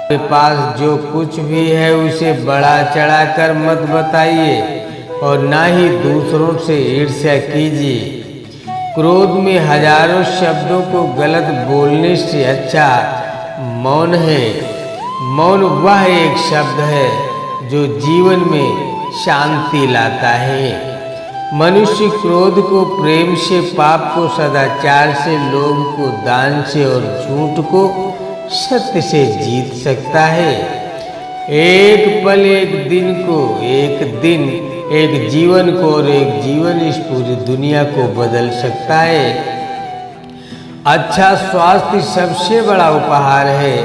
आपके पास जो कुछ भी है उसे बढ़ा चढ़ाकर मत बताइए और ना ही दूसरों से ईर्ष्या कीजिए। क्रोध में हजारों शब्दों को गलत बोलने से अच्छा मौन है। मौन वह एक शब्द है जो जीवन में शांति लाता है। मनुष्य क्रोध को प्रेम से, पाप को सदाचार से, लोभ को दान से और झूठ को सत्य से जीत सकता है। एक पल, एक दिन को, एक दिन एक जीवन को और एक जीवन इस पूरी दुनिया को बदल सकता है। अच्छा स्वास्थ्य सबसे बड़ा उपहार है,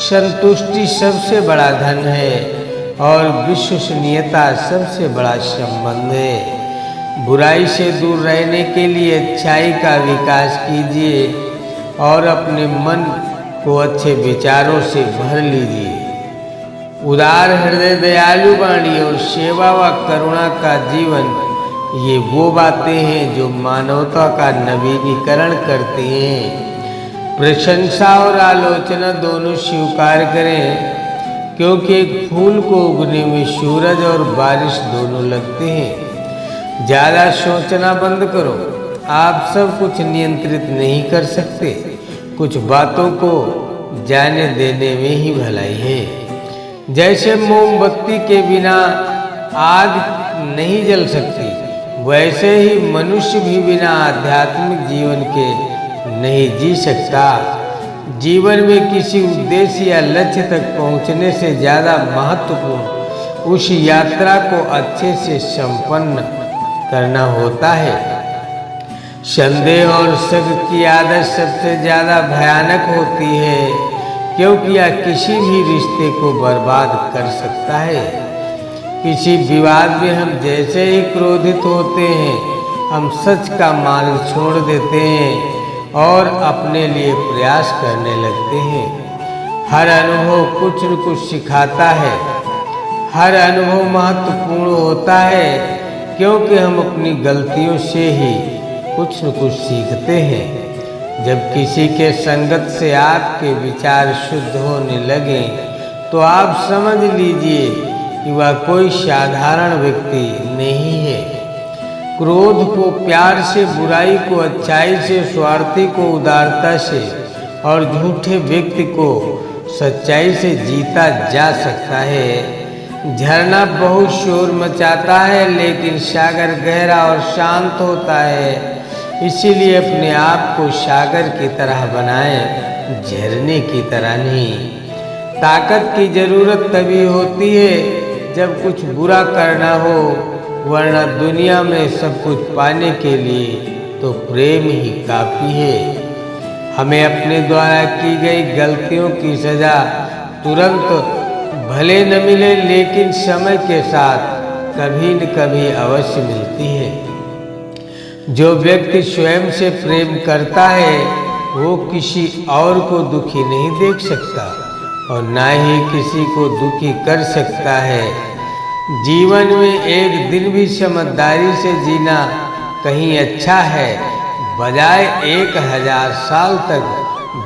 संतुष्टि सबसे बड़ा धन है और विश्वसनीयता सबसे बड़ा संबंध है। बुराई से दूर रहने के लिए अच्छाई का विकास कीजिए और अपने मन को अच्छे विचारों से भर लीजिए। उदार हृदय, दयालु वाणी और सेवा व करुणा का जीवन, ये वो बातें हैं जो मानवता का नवीनीकरण करते हैं। प्रशंसा और आलोचना दोनों स्वीकार करें, क्योंकि एक फूल को उगने में सूरज और बारिश दोनों लगते हैं। ज़्यादा सोचना बंद करो। आप सब कुछ नियंत्रित नहीं कर सकते। कुछ बातों को जाने देने में ही भलाई है। जैसे मोमबत्ती के बिना आग नहीं जल सकती, वैसे ही मनुष्य भी बिना आध्यात्मिक जीवन के नहीं जी सकता। जीवन में किसी उद्देश्य या लक्ष्य तक पहुंचने से ज़्यादा महत्वपूर्ण उस यात्रा को अच्छे से संपन्न करना होता है। संदेह और शक की आदत सबसे ज़्यादा भयानक होती है, क्योंकि यह किसी भी रिश्ते को बर्बाद कर सकता है। किसी विवाद में हम जैसे ही क्रोधित होते हैं, हम सच का मार्ग छोड़ देते हैं और अपने लिए प्रयास करने लगते हैं। हर अनुभव कुछ न कुछ सिखाता है। हर अनुभव महत्वपूर्ण होता है, क्योंकि हम अपनी गलतियों से ही कुछ न कुछ सीखते हैं। जब किसी के संगत से आपके विचार शुद्ध होने लगे, तो आप समझ लीजिए कि वह कोई साधारण व्यक्ति नहीं है। क्रोध को प्यार से, बुराई को अच्छाई से, स्वार्थी को उदारता से और झूठे व्यक्ति को सच्चाई से जीता जा सकता है। झरना बहुत शोर मचाता है, लेकिन सागर गहरा और शांत होता है। इसीलिए अपने आप को सागर की तरह बनाएं, झरने की तरह नहीं। ताकत की जरूरत तभी होती है जब कुछ बुरा करना हो, वरना दुनिया में सब कुछ पाने के लिए तो प्रेम ही काफ़ी है। हमें अपने द्वारा की गई गलतियों की सज़ा तुरंत भले न मिले, लेकिन समय के साथ कभी न कभी अवश्य मिलती है। जो व्यक्ति स्वयं से प्रेम करता है, वो किसी और को दुखी नहीं देख सकता और ना ही किसी को दुखी कर सकता है। जीवन में एक दिन भी समझदारी से जीना कहीं अच्छा है, बजाय 1000 साल तक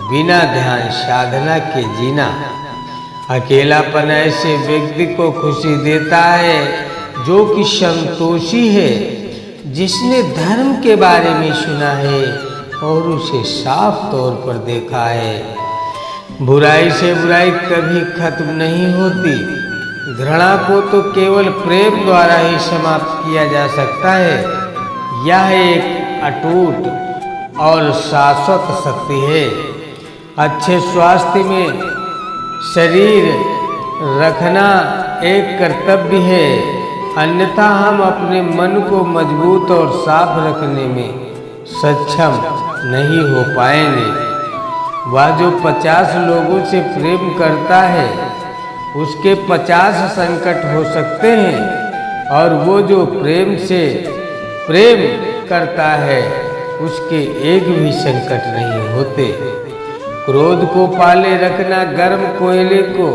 बिना ध्यान साधना के जीना। अकेलापन ऐसे व्यक्ति को खुशी देता है जो कि संतोषी है, जिसने धर्म के बारे में सुना है और उसे साफ तौर पर देखा है। बुराई से बुराई कभी खत्म नहीं होती। घृणा को तो केवल प्रेम द्वारा ही समाप्त किया जा सकता है। यह एक अटूट और शाश्वत शक्ति है। अच्छे स्वास्थ्य में शरीर रखना एक कर्तव्य है, अन्यथा हम अपने मन को मजबूत और साफ रखने में सक्षम नहीं हो पाएंगे। वह जो 50 लोगों से प्रेम करता है, उसके 50 संकट हो सकते हैं, और वो जो प्रेम से प्रेम करता है, उसके एक भी संकट नहीं होते। क्रोध को पाले रखना गर्म कोयले को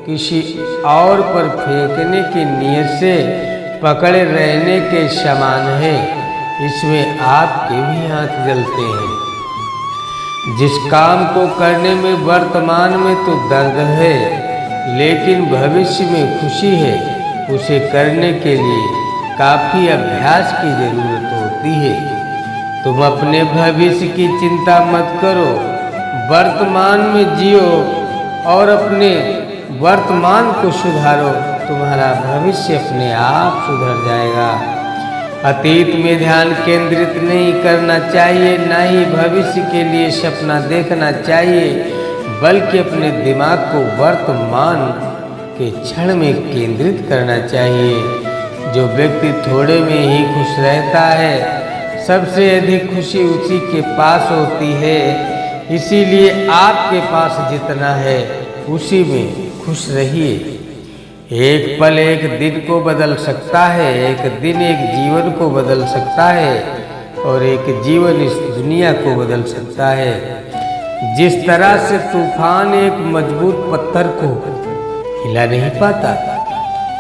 किसी और पर फेंकने की नीयत से पकड़े रहने के समान है। इसमें आपके भी हाथ जलते हैं। जिस काम को करने में वर्तमान में तो दर्द है, लेकिन भविष्य में खुशी है, उसे करने के लिए काफ़ी अभ्यास की ज़रूरत होती है। तुम अपने भविष्य की चिंता मत करो, वर्तमान में जियो और अपने वर्तमान को सुधारो। तुम्हारा भविष्य अपने आप सुधर जाएगा। अतीत में ध्यान केंद्रित नहीं करना चाहिए, ना ही भविष्य के लिए सपना देखना चाहिए, बल्कि अपने दिमाग को वर्तमान के क्षण में केंद्रित करना चाहिए। जो व्यक्ति थोड़े में ही खुश रहता है, सबसे अधिक खुशी उसी के पास होती है। इसीलिए आपके पास जितना है उसी में खुश रहिए। एक पल एक दिन को बदल सकता है, एक दिन एक जीवन को बदल सकता है, और एक जीवन इस दुनिया को बदल सकता है। जिस तरह से तूफान एक मजबूत पत्थर को हिला नहीं पाता,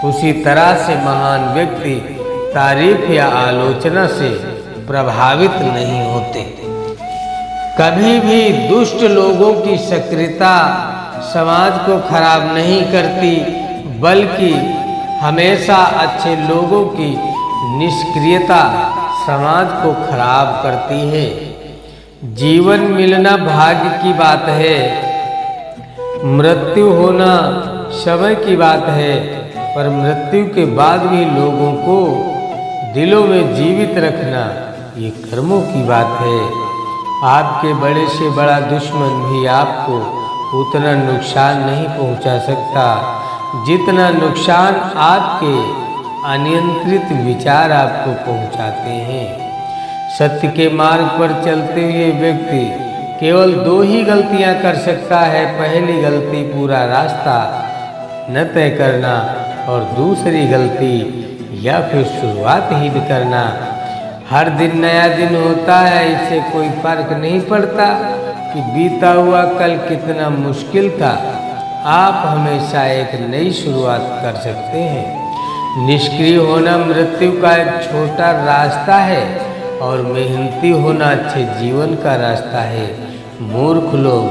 उसी तरह से महान व्यक्ति तारीफ या आलोचना से प्रभावित नहीं होते। कभी भी दुष्ट लोगों की सक्रियता समाज को खराब नहीं करती, बल्कि हमेशा अच्छे लोगों की निष्क्रियता समाज को खराब करती है। जीवन मिलना भाग्य की बात है, मृत्यु होना समय की बात है, पर मृत्यु के बाद भी लोगों को दिलों में जीवित रखना ये कर्मों की बात है। आपके बड़े से बड़ा दुश्मन भी आपको उतना नुकसान नहीं पहुंचा सकता जितना नुकसान आपके अनियंत्रित विचार आपको पहुंचाते हैं। सत्य के मार्ग पर चलते हुए व्यक्ति केवल दो ही गलतियां कर सकता है। पहली गलती पूरा रास्ता न तय करना, और दूसरी गलती या फिर शुरुआत ही न करना। हर दिन नया दिन होता है, इससे कोई फर्क नहीं पड़ता कि बीता हुआ कल कितना मुश्किल था। आप हमेशा एक नई शुरुआत कर सकते हैं। निष्क्रिय होना मृत्यु का एक छोटा रास्ता है, और मेहनती होना अच्छे जीवन का रास्ता है। मूर्ख लोग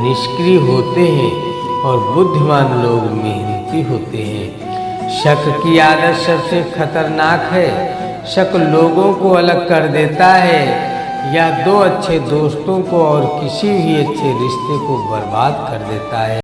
निष्क्रिय होते हैं और बुद्धिमान लोग मेहनती होते हैं। शक की आदत सबसे खतरनाक है। शक लोगों को अलग कर देता है, या दो अच्छे दोस्तों को और किसी भी अच्छे रिश्ते को बर्बाद कर देता है।